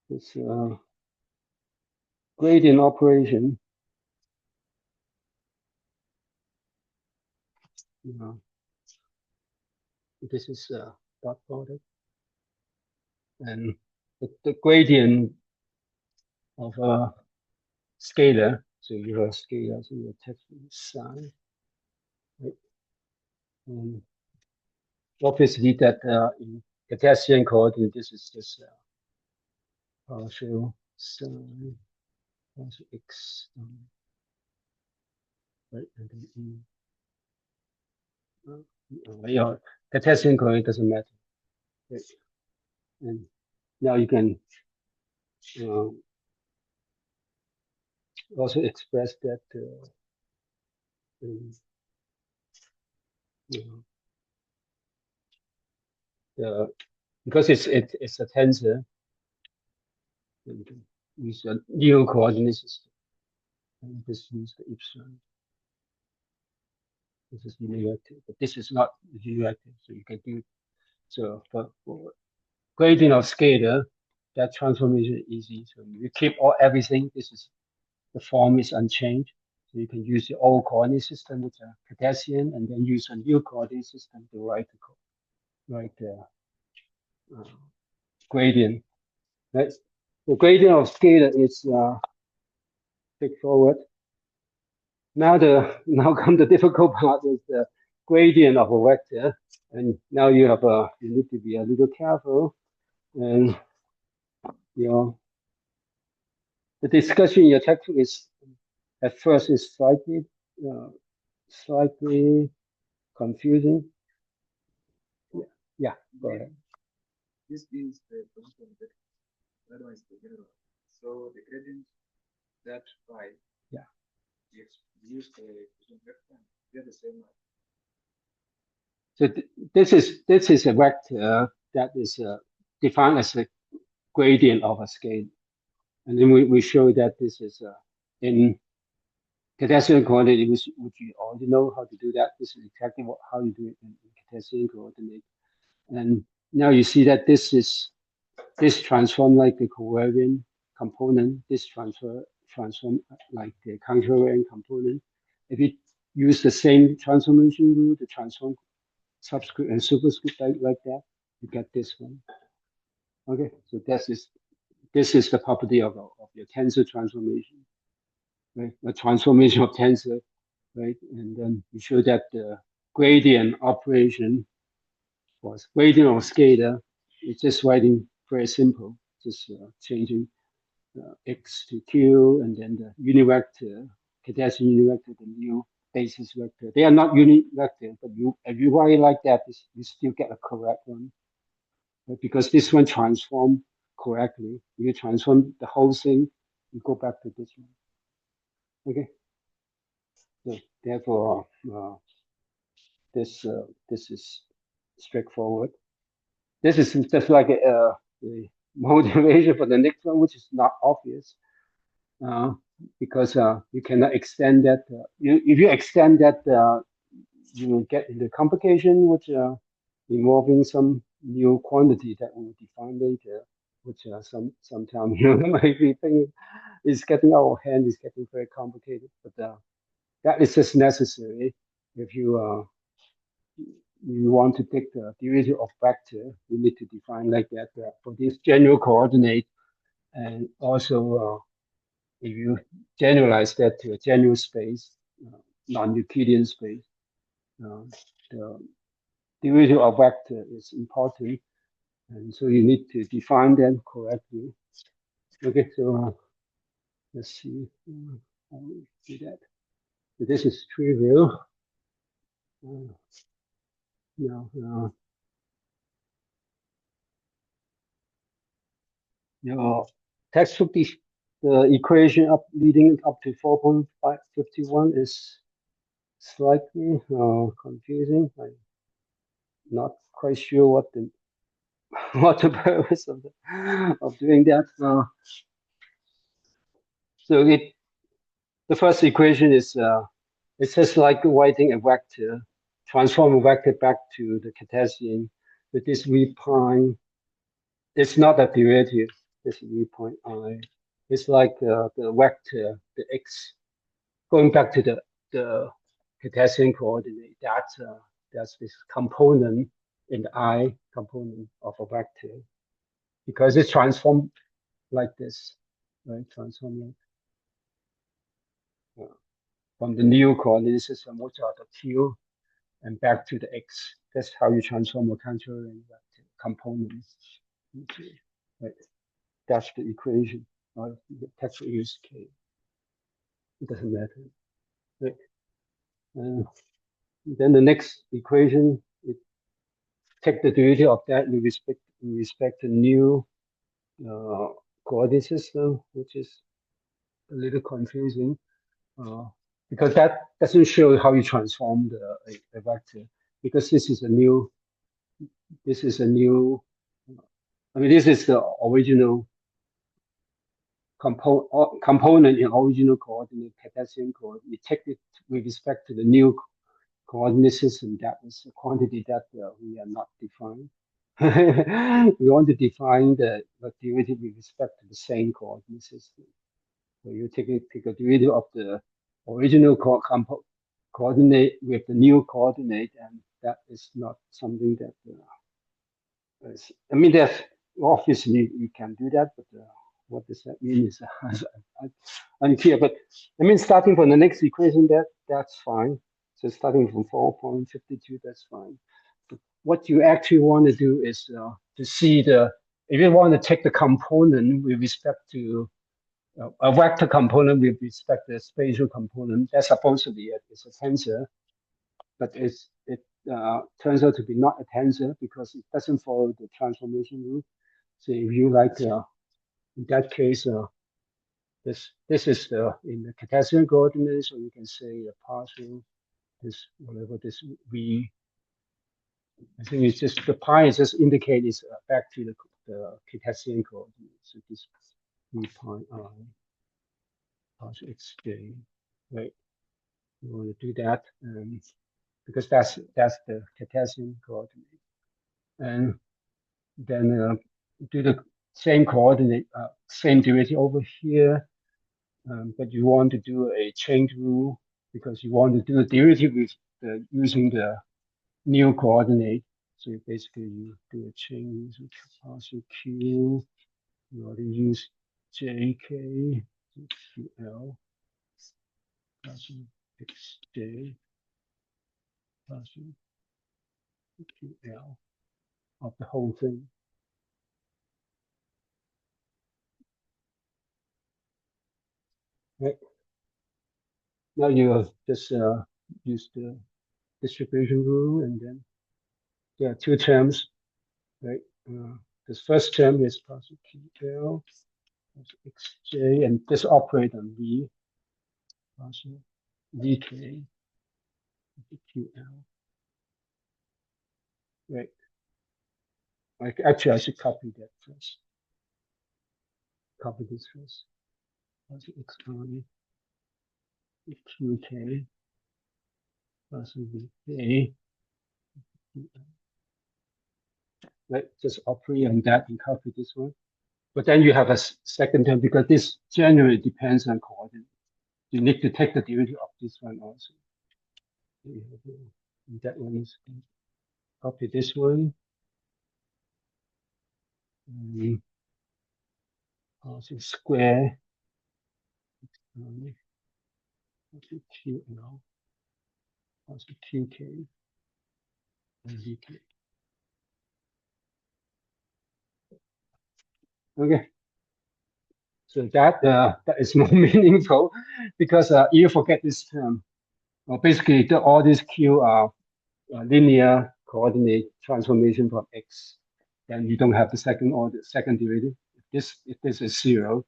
this gradient operation. This is dot product, and the gradient of a scalar. So you have a scalar, so you take the sign. Right? And obviously, that in Cartesian coordinate, this is just partial sine partial x, right? And then yeah, Cartesian coordinate doesn't matter. Right? And now you can also express that because it's a tensor, and use a new coordinate system, and just use the epsilon. This is univector, but this is not univector, so you can do so for gradient of scalar. That transformation is easy. So you keep everything. This is the form is unchanged. So you can use the old coordinate system with a Cartesian, and then use a new coordinate system to write the gradient. Right? The gradient of scalar is straightforward. Now come the difficult part is the gradient of a vector, and now you need to be a little careful, and the discussion in your textbook is at first is slightly confusing. Yeah, go ahead. This is the position that otherwise the general. So the gradient that phi. Yeah. Use the vector. They're the same. So this is a vector that is defined as a gradient of a scale, and then we show that this is in Cartesian coordinate, which you already know how to do that. This is exactly how you do it in Cartesian coordinate. And now you see that this transform like the covariant component, this transform like the contrariant component. If you use the same transformation rule, the transform subscript and superscript like that, you get this one. Okay, so this is the property of your tensor transformation, right? The transformation of tensor, right? And then you show that the gradient operation was gradient of scalar. It's just writing very simple, just changing x to q, and then the univector, Cartesian univector, the new basis vector. They are not unit vector, but if you write it like that, you still get a correct one, right? Because this one transformed correctly. If you transform the whole thing, you go back to this one. Okay. So therefore, this is straightforward. This is just like a motivation for the next one, which is not obvious, because you cannot extend that. If you extend that, you will get into complication, which involving some new quantity that we will define later, which sometimes might be thinking is getting out of hand, is getting very complicated. But that is just necessary if you want to take the derivative of vector, you need to define like that for this general coordinate, and also if you generalize that to a general space, non-Euclidean space, the derivative of vector is important, and so you need to define them correctly. Okay, so let's see how we do that. So this is trivial. Your textbook, the equation leading up to 4.51 is slightly confusing. I'm not quite sure what the purpose of doing that. So the first equation is it's just like writing a vector, transform a vector back to the Cartesian with this v prime. It's not a derivative. this v point I. It's like the vector, the x, going back to the Cartesian coordinate. That's this component in the I component of a vector, because it's transformed like this, right? Transform like, from the new coordinate system, which are the q, and back to the x. That's how you transform a Cantorian vector components. Okay. Right. That's the equation. Or the text use k. It doesn't matter. Right. Then the next equation, it take the derivative of that with respect to new coordinate system, which is a little confusing because that doesn't show how you transform the vector, because this is a new. This is a new. I mean, this is the original component in original coordinate, Cartesian coordinate. We take it with respect to the new coordinate system. That is a quantity that we are not defined. We want to define the derivative with respect to the same coordinate system. So you take a derivative of the original coordinate with the new coordinate, and that is not something that I mean, there's obviously you can do that, but what does that mean is unclear. But I mean, starting from the next equation, that's fine. So starting from 4.52, that's fine. But what you actually want to do is to see if you want to take the component with respect to a vector component with respect to a spatial component, that's supposed to be it's a tensor, but it turns out to be not a tensor because it doesn't follow the transformation rule. So if you like, in that case, this is in the Cartesian coordinates, so you can say the partial this whatever this v. I think it's just the pi is just indicates back to the Cartesian coordinates. So this v pi I partial xj, right? You want to do that, because that's the Cartesian coordinate, and then do the same coordinate, same derivative over here, but you want to do a change rule because you want to do the derivative with using the new coordinate. So basically you do a change with partial q. You want to use jk, ql, partial xj, partial ql of the whole thing. Right. Now you just use the distribution rule, and then there are two terms, right? This first term is partial ql, partial xj, and this operator on v, partial vk, ql, right? Like actually, I should copy that first. Copy this first. Partial xi, qk, partial vk, right? Just operate on that and copy this one. But then you have a second term because this generally depends on coordinate. You need to take the derivative of this one also. That one is copy this one. Also square. Also QL. Also QK. And VK. Okay. So that is more meaningful because you forget this term. Well, basically, all these Q are linear coordinate transformation from X. Then you don't have the second derivative. If this is 0,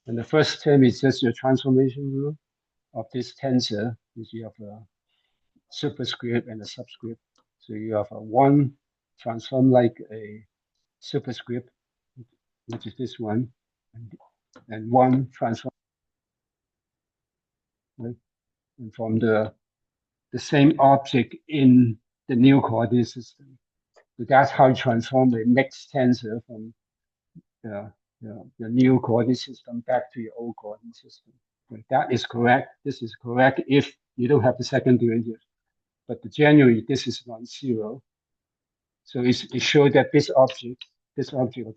and the first term is just your transformation rule of this tensor, which you have a superscript and a subscript. So you have a one transform like a superscript, which is this one, and one transform, right? And from the same object in the new coordinate system. So that's how you transform the next tensor from the the new coordinate system back to your old coordinate system. Right? That is correct. This is correct if you don't have the second derivative. But generally, this is non-zero. So it shows that this object, this object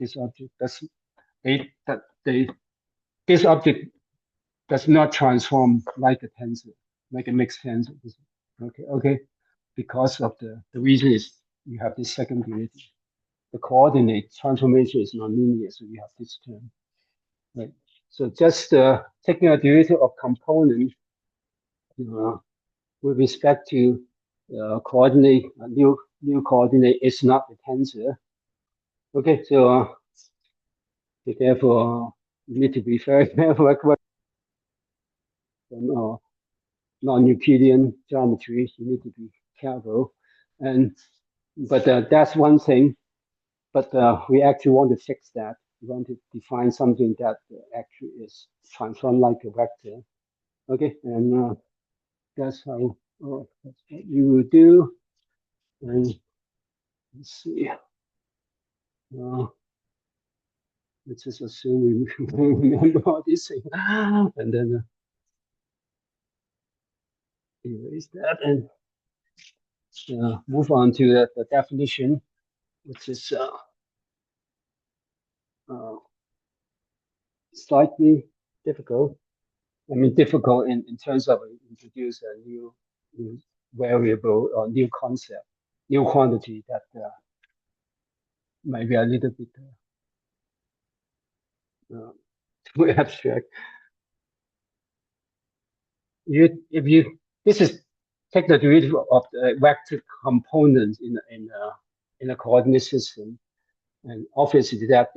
this object does not transform like a tensor, like a mixed tensor. Okay. Because of the reason is you have this second derivative. The coordinate transformation is nonlinear, so you have this term, right? So just taking a derivative of component with respect to coordinate, new coordinate is not a tensor. Okay, so therefore you need to be very careful non-Euclidean geometry. You need to be careful, but that's one thing. But we actually want to fix that. We want to define something that actually is transformed like a vector. Okay, and that's how that's what you will do. And let's see. Let's just assume we remember all these things, and then erase that and move on to the definition, which is slightly difficult. I mean, difficult in terms of introduce a new variable or new concept, new quantity that might be a little bit too abstract. This is take the derivative of the vector component in a coordinate system, and obviously that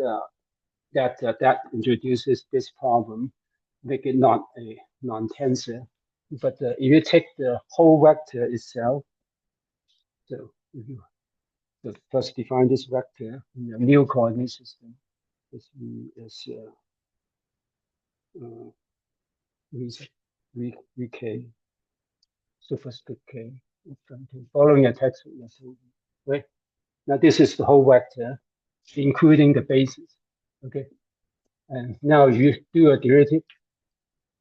introduces this problem, make it not a non-tensor. But if you take the whole vector itself, so if you first define this vector in a new coordinate system, this is vk, so first k, following a text, right? Now this is the whole vector, including the basis, okay? And now you do a derivative,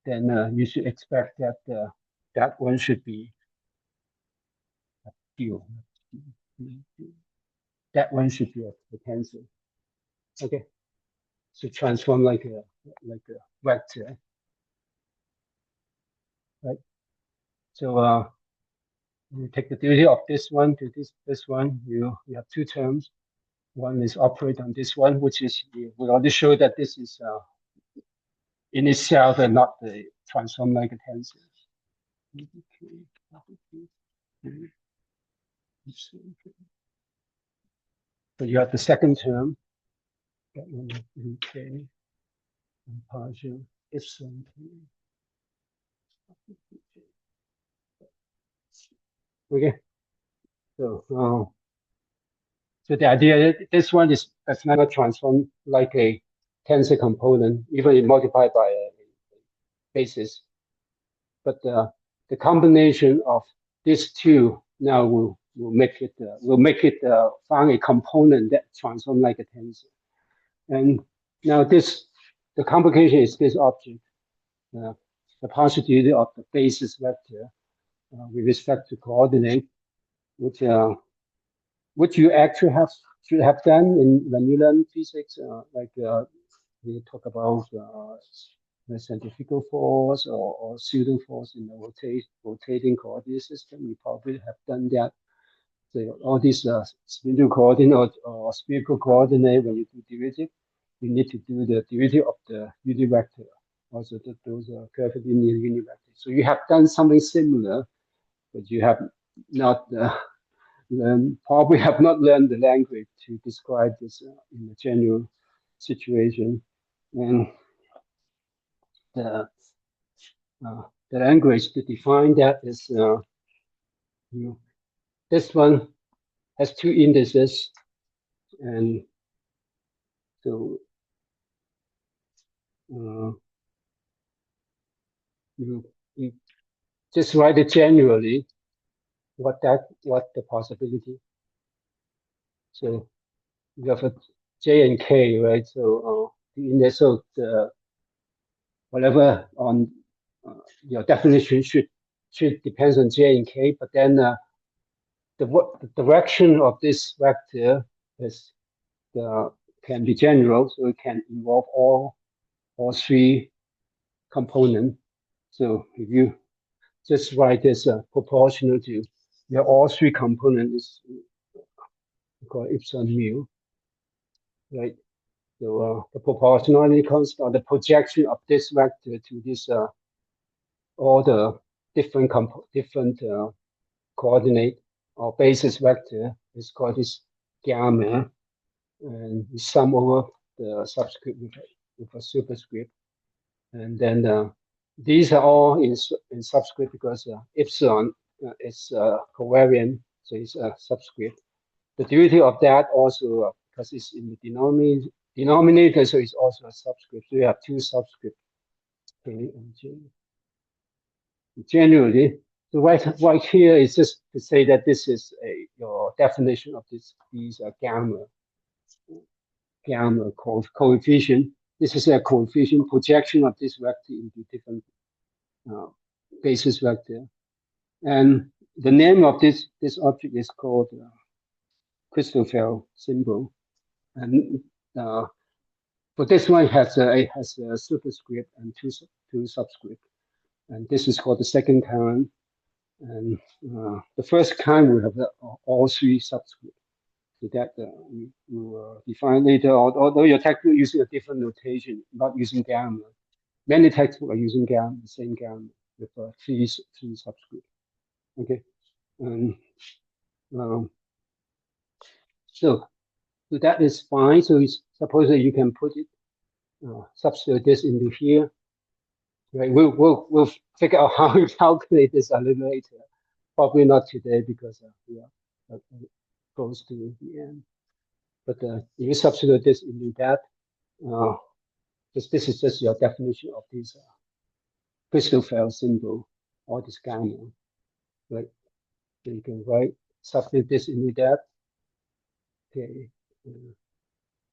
then you should expect that that one should be due. That one should be a tensor. Okay, so transform like a vector, right? So you take the derivative of this one to this one. You have two terms. One is operate on this one, which is we already show that this is in itself and not the transform like a tensor. So you have the second term, that one is k, and partial epsilon k. Okay, so so the idea this one does not transform like a tensor component, even if multiplied by a basis. But the combination of these two now will make it find a component that transforms like a tensor. And now the complication is this object, the partial derivative of the basis vector with respect to coordinate, which you actually should have done when you learn physics, like we talk about the centrifugal force or pseudo force in the rotating coordinate system. You probably have done that. So all these spindle coordinate or spherical coordinate, when you do derivative, you need to do the derivative of the unit vector. Also, those are curvilinear unit vectors. So you have done something similar, but you have not probably have not learned the language to describe this in a general situation. And the language to define that is this one has two indices, and so you just write it generally what the possibility. So you have a J and K, right? So in there. So the whatever on your definition should depends on J and K, but then the direction of this vector is can be general, so it can involve all three components. So if you just write this proportional to all three components is called epsilon mu, right? So the proportionality constant or the projection of this vector to this all the different coordinate or basis vector is called this gamma, and we sum over the subscript with a superscript, and then these are all in subscript because epsilon is covariant, so it's a subscript. The derivative of that also because it's in the denominator, so it's also a subscript. So you have two subscripts, K and J. Generally, the right here is just to say that this is your definition of these gamma coefficient. This is a coefficient projection of this vector into different basis vector, and the name of this object is called Christoffel symbol, and but this one has a superscript and two subscript, and this is called the second kind. And the first kind we have all three subscripts. So that we will define later, although your textbook using a different notation, not using gamma. Many textbooks are using gamma, the same gamma with three subscripts. Okay, and so that is fine. So suppose that you can put it, substitute this into here. Right, we'll figure out how to calculate this a little later. Probably not today because we are close to the end. But if you substitute this into that, this is just your definition of this Christoffel symbol or this gamma, right? So you can substitute this into that. Okay,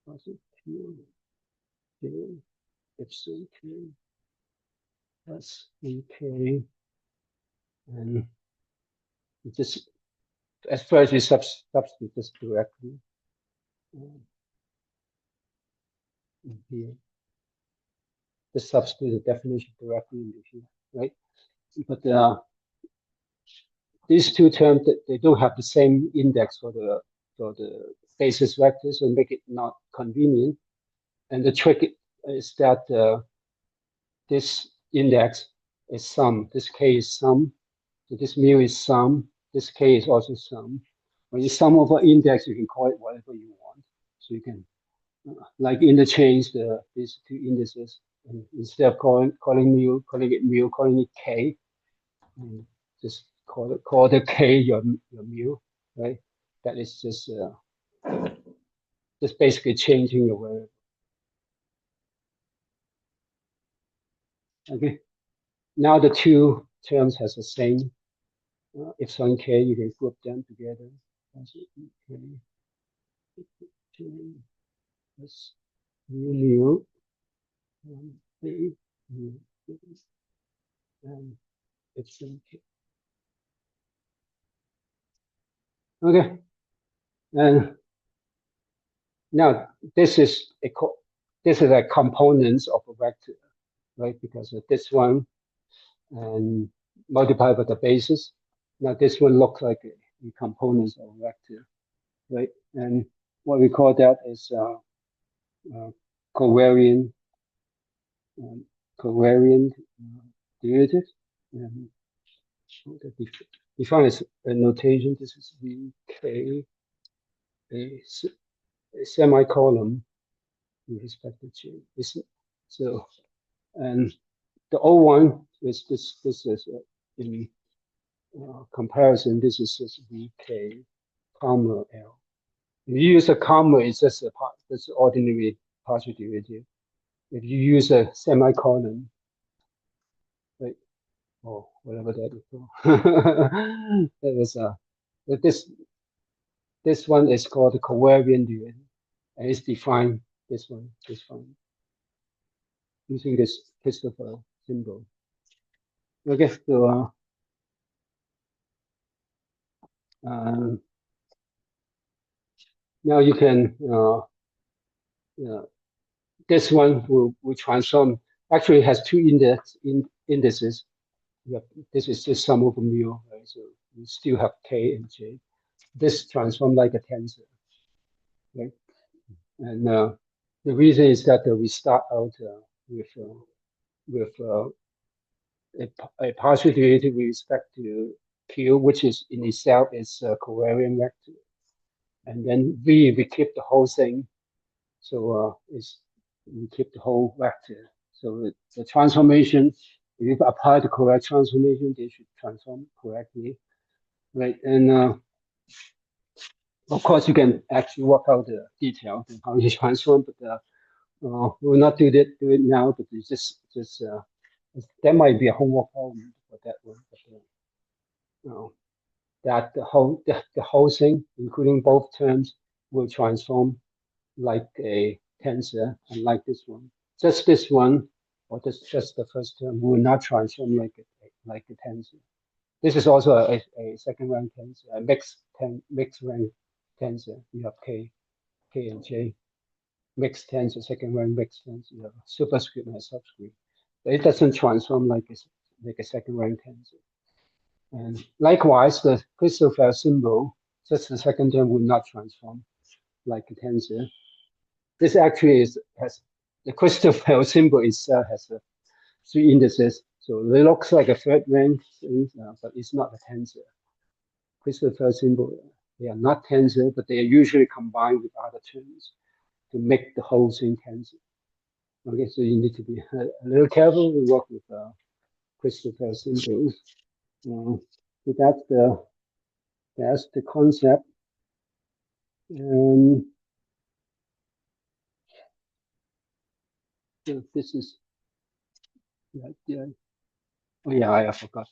what's it? K, epsilon K plus EK, and just as first you substitute this directly in here. Just substitute the definition directly into here, right? But these two terms, they don't have the same index for the basis vectors, so make it not convenient. And the trick is that this index is sum. This K is sum. So this mu is sum. This K is also sum. When you sum over index, you can call it whatever you want. So you can like interchange these two indices. And instead of calling it mu, calling it K, and just call the K your mu, right? That is just basically changing your variable. Okay. Now the two terms has the same epsilon K. You can group them together. K plus mu and epsilon K. Okay. And now this is a component of a vector, right? Because of this one and multiplied by the basis. Now this one looks like a component of a vector, right? And what we call that is covariant derivative. And define as a notation. This is VK, a semicolon with respect to J. So, and the O1 is this is in comparison. This is just VK, comma L. If you use a comma, it's just that's ordinary partial derivative. If you use a semicolon, right, or whatever that is called, that is this one is called the covariant derivative, and it's defined this one. using this Christoffel symbol. Okay, so now you can this one will transform. Actually, it has two indices. This is just sum over mu, right? So you still have k and j. This transform like a tensor, right? And the reason is that we start out with a partial derivative with respect to q, which is in itself is a covariant vector, and then we keep the whole thing. So we keep the whole vector. So the transformation, if you apply the correct transformation, they should transform correctly, right? And of course, you can actually work out the details and how you transform, but we will not do it now. But it's just that might be a homework problem for that one. But, that the whole thing, including both terms, will transform like a tensor, unlike this one. Just this one, or just the first term, will not transform like a tensor. This is also a second rank tensor, a mixed rank tensor. You have k and j. Mixed tensor, second rank mixed tensor. You have a superscript and a subscript. But it doesn't transform like a second rank tensor. And likewise, the Christoffel symbol, just the second term, will not transform like a tensor. This actually has the Christoffel symbol itself has three indices, so it looks like a third rank thing, but it's not a tensor. Christoffel symbol, they are not tensor, but they are usually combined with other terms to make the whole thing tensor. Okay, so you need to be a little careful to work with Christoffel symbols. So that's the concept. So this is oh yeah, I forgot.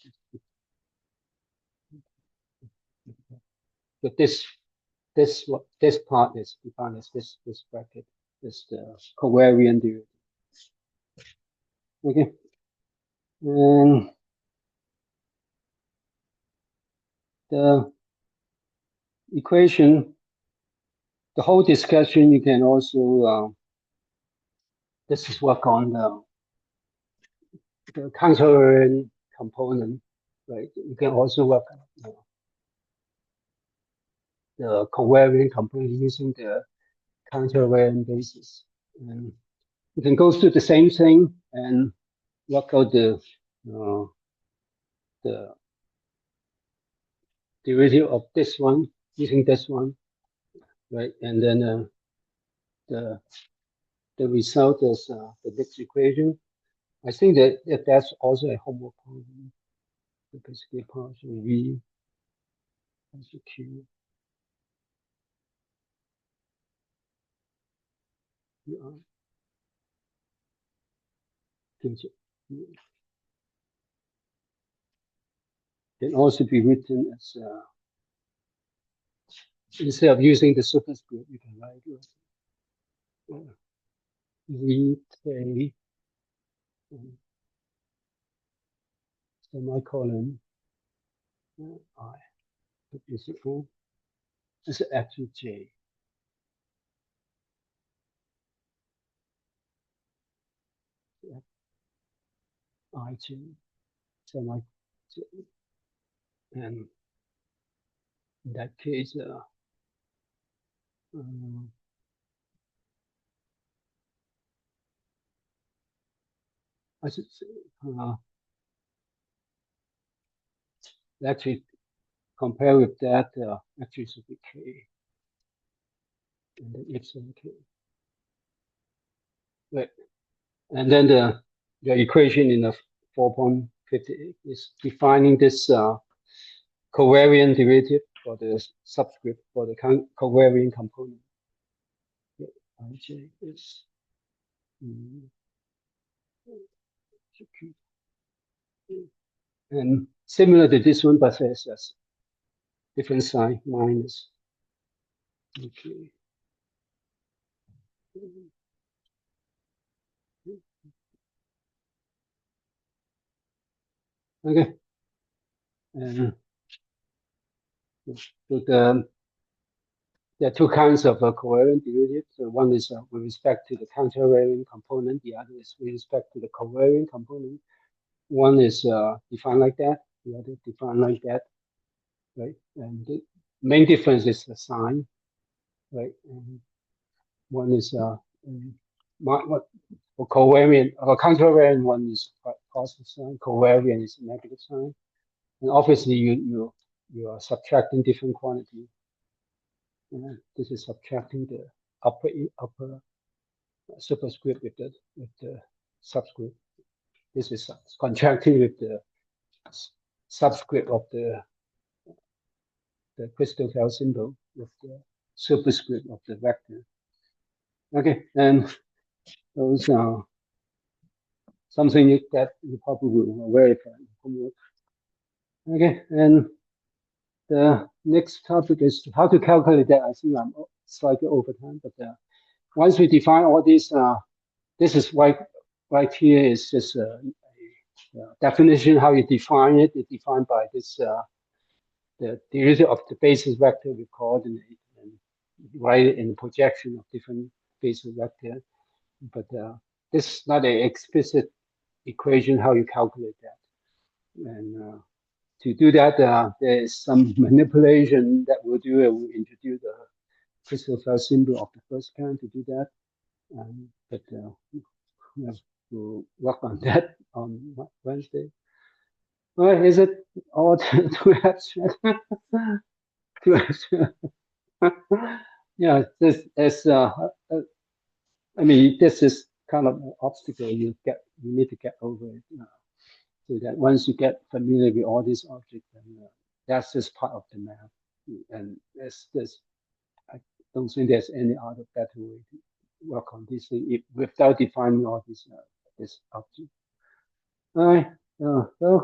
But this part is defined as this bracket, this the covariant derivative. Okay, and the equation, the whole discussion, you can also this is work on the countervariant component, right? You can also work on the covariant component using the countervariant basis. And you can go through the same thing and work out the derivative of this one using this one, right? And then the result is the next equation. I think that that's also a homework problem. So basically, partial v partial q. Can also be written as instead of using the superscript, you can write v k semicolon I. Is equal. This is actually j. I j semicolon j. And in that case, I should say, actually compare with that, actually should be k, and then epsilon k. Right. And then the equation in the 4.58 is defining this covariant derivative for the subscript for the covariant component. Ij is and similar to this one, but has a different sign minus. Okay. Okay. And so there are two kinds of covariant derivatives. So one is with respect to the countervariant component. The other is with respect to the covariant component. One is defined like that. The other defined like that. Right. And the main difference is the sign. Right. And one is what for covariant or countervariant one is positive sign. Covariant is negative sign. And obviously you are subtracting different quantity. This is subtracting the upper superscript with the subscript. This is contracting with the subscript of the Christoffel symbol with the superscript of the vector. Okay, and those are something that you probably will verify in homework. Okay, and the next topic is how to calculate that. I think I'm slightly over time, but once we define all these, this is right here is just a definition how you define it. It's defined by this the derivative of the basis vector we coordinate and write it in the projection of different basis vector. But this is not an explicit equation how you calculate that. And to do that, there is some manipulation that we'll do. We'll introduce the Christoffel symbol of the first kind to do that. But we'll work on that on Wednesday. Well, is it all too abstract? Too abstract. Yeah, this is. I mean, this is kind of an obstacle you need to get over it. So that once you get familiar with all these objects, then that's just part of the math. And this, I don't think there's any other better way to work on this thing without defining all these this object. All right. So